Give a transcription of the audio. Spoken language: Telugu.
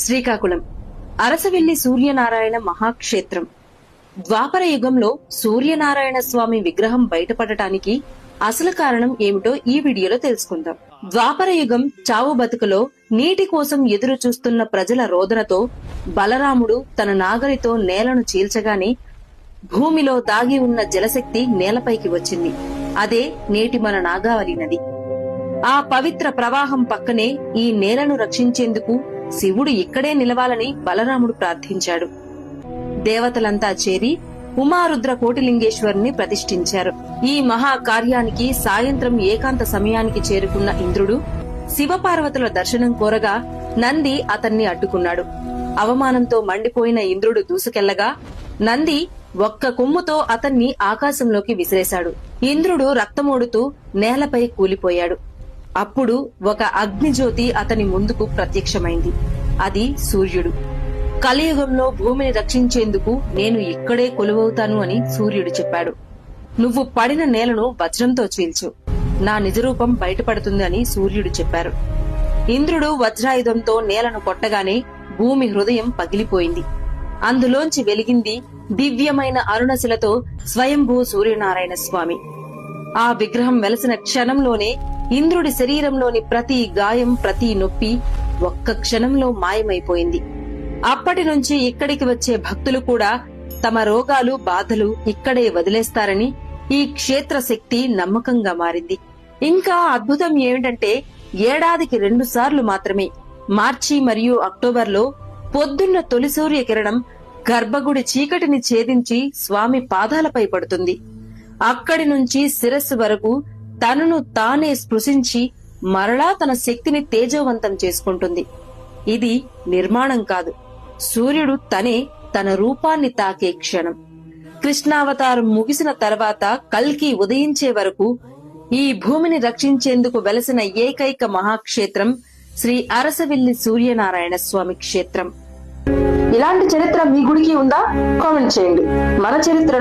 శ్రీకాకుళం అరసవిల్లి సూర్యనారాయణ మహాక్షేత్రం. ద్వాపర యుగంలో సూర్యనారాయణ స్వామి విగ్రహం బయటపడటానికి అసలు కారణం ఏమిటో ఈ వీడియోలో తెలుసుకుందాం. ద్వాపర యుగం చావు బతుకులో నీటి కోసం ఎదురు చూస్తున్న ప్రజల రోదనతో బలరాముడు తన నాగలితో నేలను చీల్చగానే భూమిలో దాగి ఉన్న జలశక్తి నేలపైకి వచ్చింది. అదే నేటి మన నాగావళి నది. ఆ పవిత్ర ప్రవాహం పక్కనే ఈ నేలను రక్షించేందుకు శివుడు ఇక్కడే నిలవాలని బలరాముడు ప్రార్థించాడు. దేవతలంతా చేరి ఉమారుద్ర కోటిలింగేశ్వరుని ప్రతిష్ఠించారు. ఈ మహాకార్యానికి సాయంత్రం ఏకాంత సమయానికి చేరుకున్న ఇంద్రుడు శివపార్వతుల దర్శనం కోరగా నంది అతన్ని అడ్డుకున్నాడు. అవమానంతో మండిపోయిన ఇంద్రుడు దూసుకెళ్లగా నంది ఒక్క కొమ్ముతో అతన్ని ఆకాశంలోకి విసిరేశాడు. ఇంద్రుడు రక్తమోడుతూ నేలపై కూలిపోయాడు. అప్పుడు ఒక అగ్నిజ్యోతి అతని ముందుకు ప్రత్యక్షమైంది. అది సూర్యుడు. కలియుగంలో భూమిని రక్షించేందుకు నేను ఇక్కడే కొలువవుతాను అని సూర్యుడు చెప్పాడు. నువ్వు పడిన నేలను వజ్రంతో చీల్చు, నా నిజరూపం బయటపడుతుంది అని సూర్యుడు చెప్పారు. ఇంద్రుడు వజ్రాయుధంతో నేలను కొట్టగానే భూమి హృదయం పగిలిపోయింది. అందులోంచి వెలిగింది దివ్యమైన అరుణశిలతో స్వయంభూ సూర్యనారాయణ స్వామి. ఆ విగ్రహం వెలసిన క్షణంలోనే ఇంద్రుడి శరీరంలోని ప్రతి గాయం, ప్రతి నొప్పి ఒక్క క్షణంలో మాయమైపోయింది. అప్పటి నుంచి ఇక్కడికి వచ్చే భక్తులు కూడా తమ రోగాలు, బాధలు ఇక్కడే వదిలేస్తారని ఈ క్షేత్ర శక్తి నమ్మకంగా మారింది. ఇంకా అద్భుతం ఏమిటంటే ఏడాదికి 2 సార్లు మాత్రమే, మార్చి మరియు అక్టోబర్లో పొద్దున్న తొలి సూర్య కిరణం గర్భగుడి చీకటిని ఛేదించి స్వామి పాదాలపై పడుతుంది. అక్కడి నుంచి శిరస్సు వరకు తనను తానే స్పృశించి మరలా తన శక్తిని తేజోవంతం చేసుకుంటుంది. ఇది నిర్మాణం కాదు, సూర్యుడు తనే తన రూపాన్ని తాకే క్షణం. కృష్ణావతారం ముగిసిన తర్వాత కల్కి ఉదయించే వరకు ఈ భూమిని రక్షించేందుకు వెలసిన ఏకైక మహాక్షేత్రం శ్రీ అరసవిల్లి సూర్యనారాయణ స్వామి క్షేత్రం. ఇలాంటి చరిత్ర మీ గుడికి ఉందా? కామెంట్ చేయండి. మన చరిత్ర